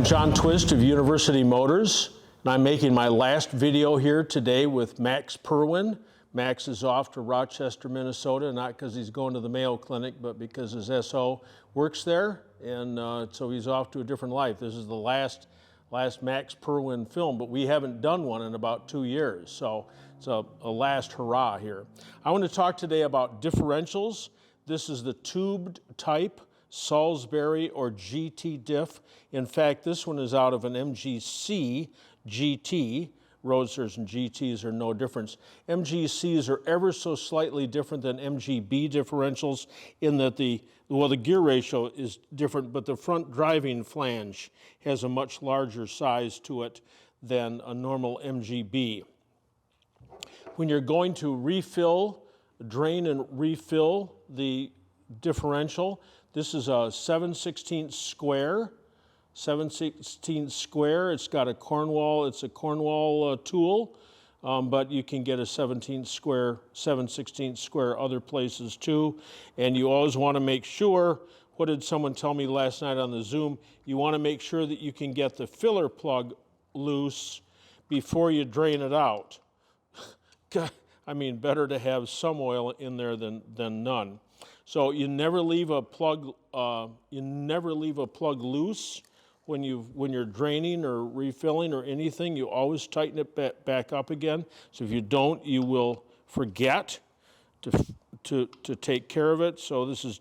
John Twist of University Motors, and I'm making my last video here today with Max Perwin. Max is off to Rochester, Minnesota, not because he's going to the Mayo Clinic, but because his SO works there, and so he's off to a different life. This is the last Max Perwin film, but we haven't done one in about 2 years, so it's a last hurrah here. I want to talk today about differentials. This is the tubed type Salisbury or GT diff. In fact, this one is out of an MGC GT. Roadsters and GTs are no difference. MGCs are ever so slightly different than MGB differentials in that the gear ratio is different, but the front driving flange has a much larger size to it than a normal MGB. When you're going to drain and refill the differential, this is a 7/16 square. 7/16 square. It's got a Cornwall. It's a Cornwall tool, but you can get a 7/16 square other places too. And you always want to make sure. What did someone tell me last night on the Zoom? You want to make sure that you can get the filler plug loose before you drain it out. I mean, better to have some oil in there than none. So you never leave a plug. Loose when you're draining or refilling or anything. You always tighten it back up again. So if you don't, you will forget to take care of it. So this is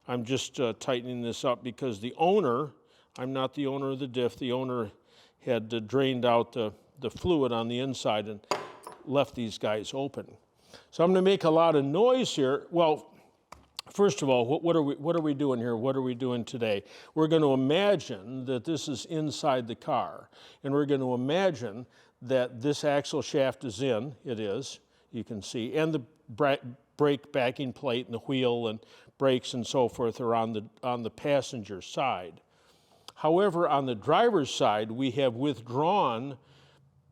I'm just tightening this up because the owner, I'm not the owner of the diff. The owner had drained out the fluid on the inside and left these guys open. So I'm going to make a lot of noise here. Well, first of all, what are we doing here? What are we doing today? We're going to imagine that this is inside the car, and we're going to imagine that this axle shaft is in. It is, you can see, and the brake backing plate and the wheel and brakes and so forth are on the passenger side. However, on the driver's side, we have withdrawn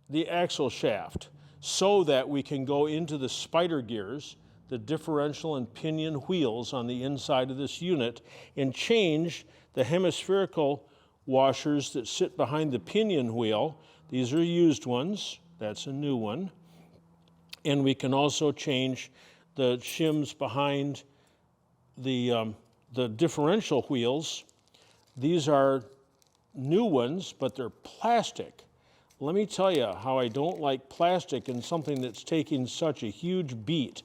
the axle shaft so that we can go into the spider gears, the differential and pinion wheels on the inside of this unit, and change the hemispherical washers that sit behind the pinion wheel. These are used ones. That's a new one. And we can also change the shims behind the differential wheels. These are new ones, but they're plastic. Let me tell you how I don't like plastic in something that's taking such a huge beat.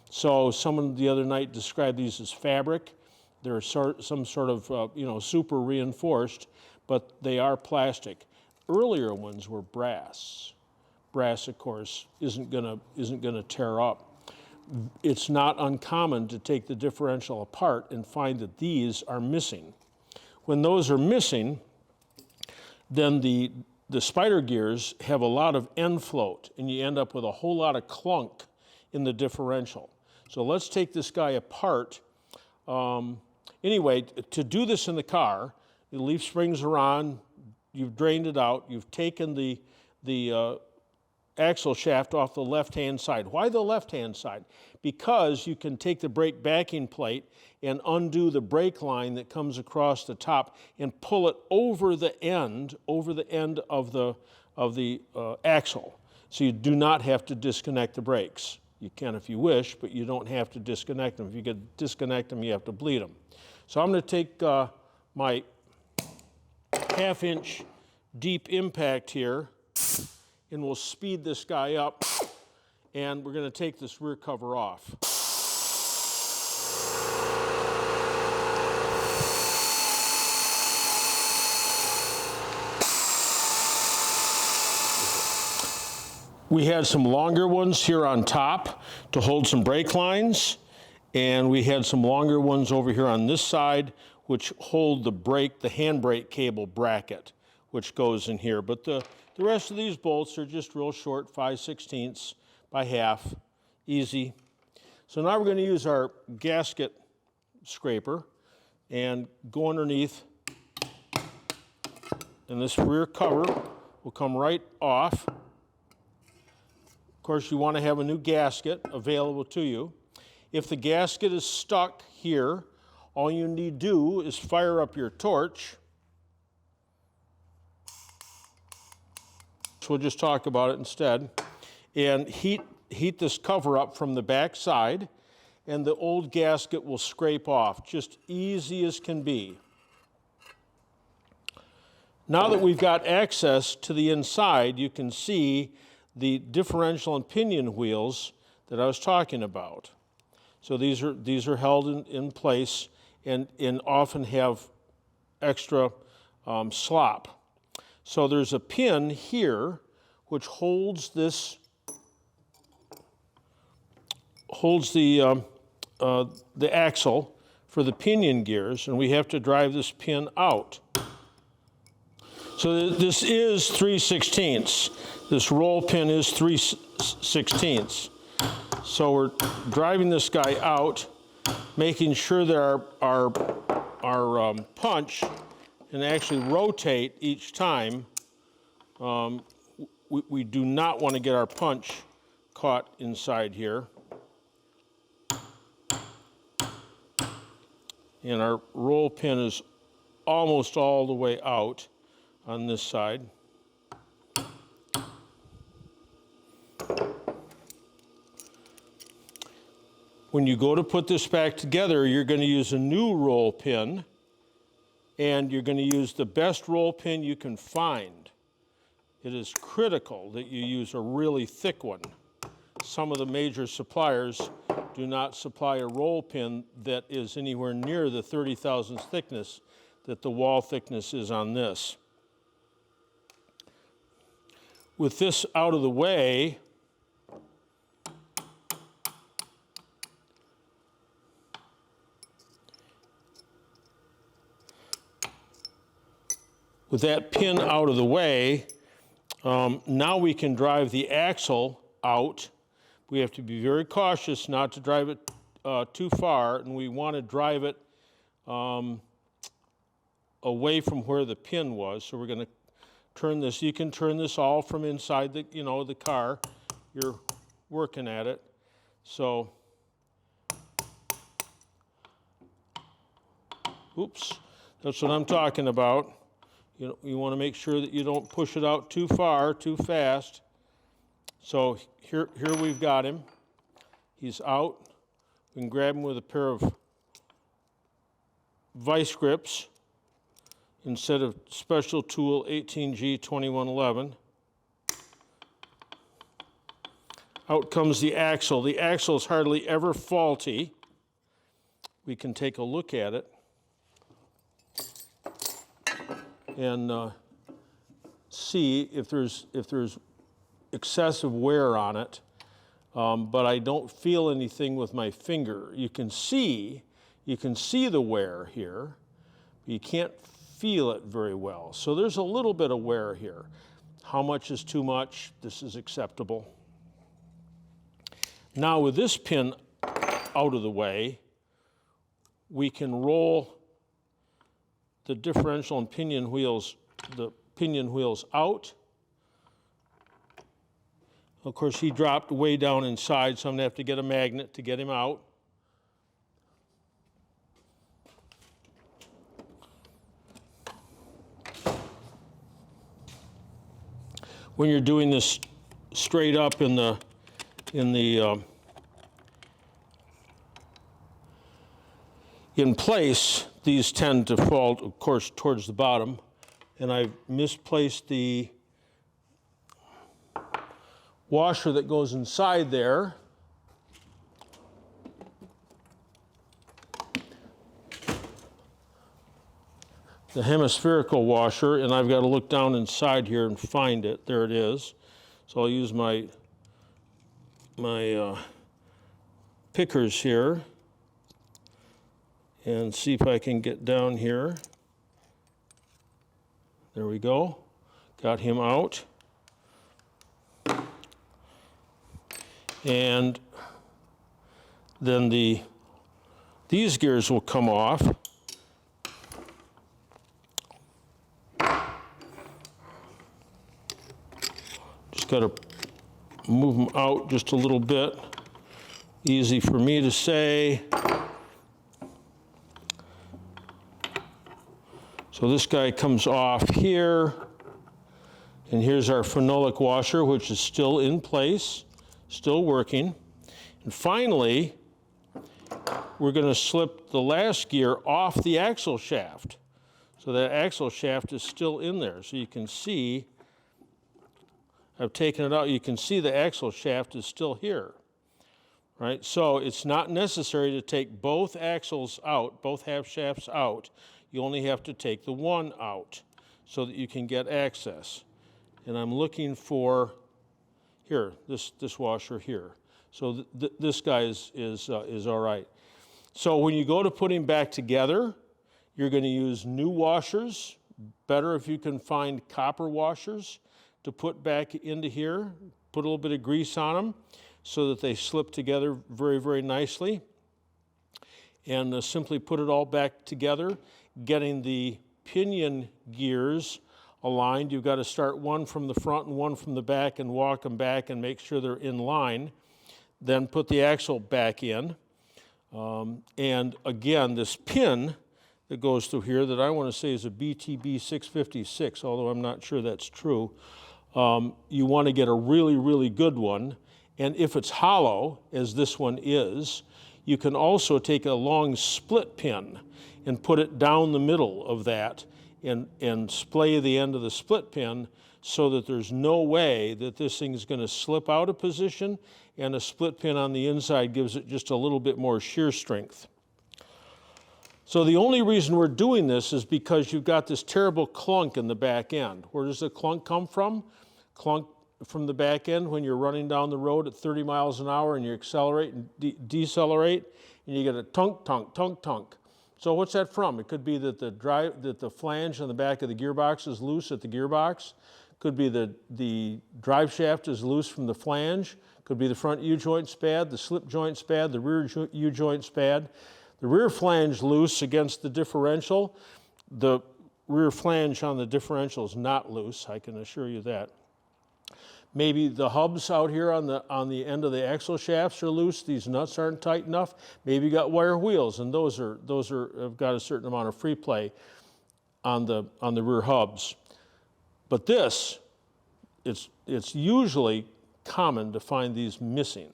So someone the other night described these as fabric. They're some sort of super reinforced, but they are plastic. Earlier ones were brass. Brass, of course, isn't gonna tear up. It's not uncommon to take the differential apart and find that these are missing. When those are missing, then the spider gears have a lot of end float, and you end up with a whole lot of clunk in the differential. So let's take this guy apart. Anyway, to do this in the car, the leaf springs are on, you've drained it out, you've taken the axle shaft off the left-hand side. Why the left-hand side? Because you can take the brake backing plate and undo the brake line that comes across the top and pull it over the end of the axle. So you do not have to disconnect the brakes. You can if you wish, but you don't have to disconnect them. If you could disconnect them, you have to bleed them. So I'm going to take my 1/2-inch deep impact here, and we'll speed this guy up, and we're going to take this rear cover off. We had some longer ones here on top to hold some brake lines, and we had some longer ones over here on this side which hold the handbrake cable bracket, which goes in here. But the rest of these bolts are just real short, 5/16 by half, easy. So now we're going to use our gasket scraper and go underneath, and this rear cover will come right off. Of course, you want to have a new gasket available to you. If the gasket is stuck here, all you need to do is fire up your torch So we'll just talk about it instead. And heat this cover up from the back side, and the old gasket will scrape off, just easy as can be. Now that we've got access to the inside, you can see the differential and pinion wheels that I was talking about. So these are held in place and often have extra slop. So there's a pin here which holds the axle for the pinion gears, and we have to drive this pin out. So this is 3/16. This roll pin is 3/16. So we're driving this guy out, making sure that our punch can actually rotate each time. We do not want to get our punch caught inside here. And our roll pin is almost all the way out on this side. When you go to put this back together, you're going to use a new roll pin, and you're going to use the best roll pin you can find. It is critical that you use a really thick one. Some of the major suppliers do not supply a roll pin that is anywhere near the 30,000th thickness that the wall thickness is on this. With this out of the way, with that pin out of the way, now we can drive the axle out. We have to be very cautious not to drive it too far, and we want to drive it away from where the pin was. So we're going to turn this. You can turn this all from inside the car. You're working at it. So, oops, that's what I'm talking about. You want to make sure that you don't push it out too far, too fast. So here we've got him. He's out. We can grab him with a pair of vice grips instead of special tool 18G 2111. Out comes the axle. The axle is hardly ever faulty. We can take a look at it and see if there's excessive wear on it, but I don't feel anything with my finger. You can see the wear here, but you can't feel it very well. So there's a little bit of wear here. How much is too much? This is acceptable. Now with this pin out of the way, we can roll the differential and pinion wheels, out. Of course, he dropped way down inside, so I'm gonna have to get a magnet to get him out. When you're doing this straight up in place, these tend to fall, of course, towards the bottom, and I've misplaced the washer that goes inside there. The hemispherical washer, and I've got to look down inside here and find it. There it is. So I'll use my pickers here and see if I can get down here. There we go. Got him out. And then these gears will come off. Just got to move them out just a little bit. Easy for me to say. So this guy comes off here, And here's our phenolic washer, which is still in place, still working. And finally, we're going to slip the last gear off the axle shaft. So that axle shaft is still in there. So you can see, I've taken it out, you can see the axle shaft is still here. Right? So it's not necessary to take both axles out, both half shafts out. You only have to take the one out so that you can get access. And I'm looking for, here, this washer here. So this guy is all right. So when you go to put him back together, you're going to use new washers. Better if you can find copper washers to put back into here. Put a little bit of grease on them so that they slip together very, very nicely. And simply put it all back together, getting the pinion gears aligned. You've got to start one from the front and one from the back and walk them back and make sure they're in line. Then put the axle back in. And again, this pin that goes through here that I want to say is a BTB 656, although I'm not sure that's true. You want to get a really, really good one. And if it's hollow, as this one is, you can also take a long split pin and put it down the middle of that and splay the end of the split pin so that there's no way that this thing is going to slip out of position, and a split pin on the inside gives it just a little bit more shear strength. So the only reason we're doing this is because you've got this terrible clunk in the back end. Where does the clunk come from? Clunk from the back end when you're running down the road at 30 miles an hour and you accelerate and decelerate, and you get a tunk, tunk, tunk, tunk. So what's that from? It could be that the flange on the back of the gearbox is loose at the gearbox. Could be the drive shaft is loose from the flange. Could be the front U-joint's bad, the slip joint's bad, the rear U-joint's bad. The rear flange loose against the differential. The rear flange on the differential is not loose, I can assure you that. Maybe the hubs out here on the end of the axle shafts are loose. These nuts aren't tight enough. Maybe you got wire wheels, and those have got a certain amount of free play on the rear hubs. But this, it's usually common to find these missing.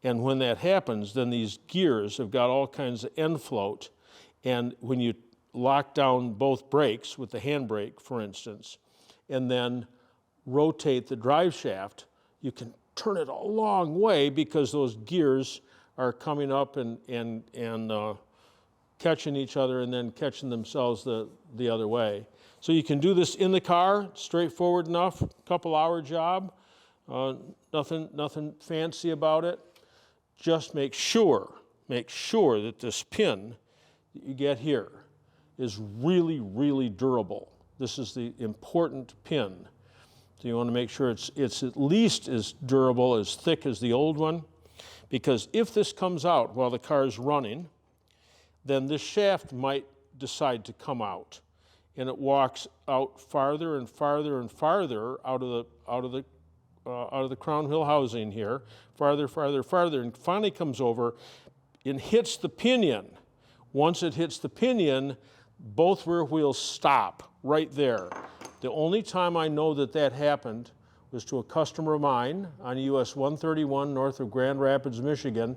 And when that happens, then these gears have got all kinds of end float. And when you lock down both brakes with the handbrake, for instance, and then rotate the drive shaft, you can turn it a long way because those gears are coming up and catching each other and then catching themselves the other way. So you can do this in the car, straightforward enough, couple-hour job, nothing fancy about it. Just make sure that this pin that you get here is really, really durable. This is the important pin. So you want to make sure it's at least as durable, as thick as the old one, because if this comes out while the car is running, then this shaft might decide to come out, and it walks out farther and farther and farther out of the crown hill housing here, farther, farther, farther, and finally comes over and hits the pinion. Once it hits the pinion, both rear wheels stop right there. The only time I know that happened was to a customer of mine on US 131 north of Grand Rapids, Michigan,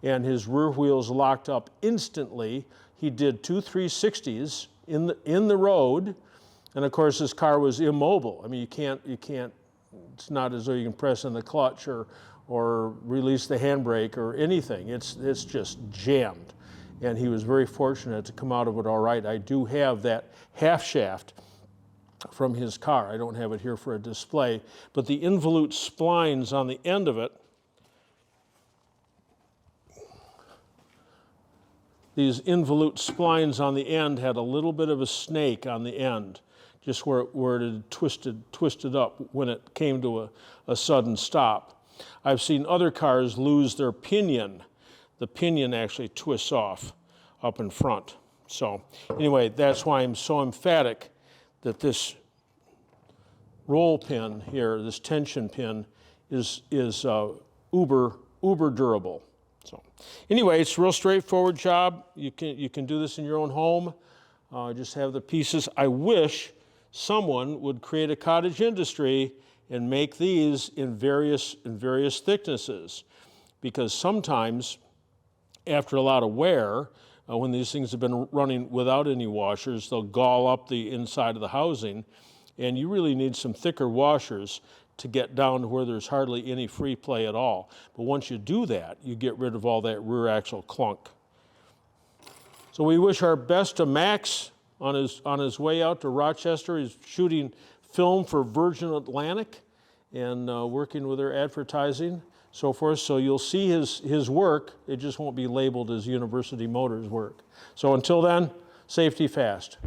and his rear wheels locked up instantly. He did 2 360s in the road, and of course his car was immobile. I mean, you can't. It's not as though you can press in the clutch or release the handbrake or anything. It's just jammed, and he was very fortunate to come out of it all right. I do have that half shaft from his car. I don't have it here for a display, but the involute splines on the end of it, these involute splines on the end had a little bit of a snake on the end, just where it had twisted up when it came to a sudden stop. I've seen other cars lose their pinion. The pinion actually twists off up in front. So anyway, that's why I'm so emphatic that this roll pin here, this tension pin, is uber durable. So anyway, it's a real straightforward job. You can do this in your own home. Just have the pieces. I wish someone would create a cottage industry and make these in various thicknesses, because sometimes after a lot of wear, when these things have been running without any washers, they'll gall up the inside of the housing, and you really need some thicker washers to get down to where there's hardly any free play at all. But once you do that, you get rid of all that rear axle clunk. So we wish our best to Max on his way out to Rochester. He's shooting film for Virgin Atlantic and working with their advertising, so forth. So you'll see his work. It just won't be labeled as University Motors work. So until then, safety fast.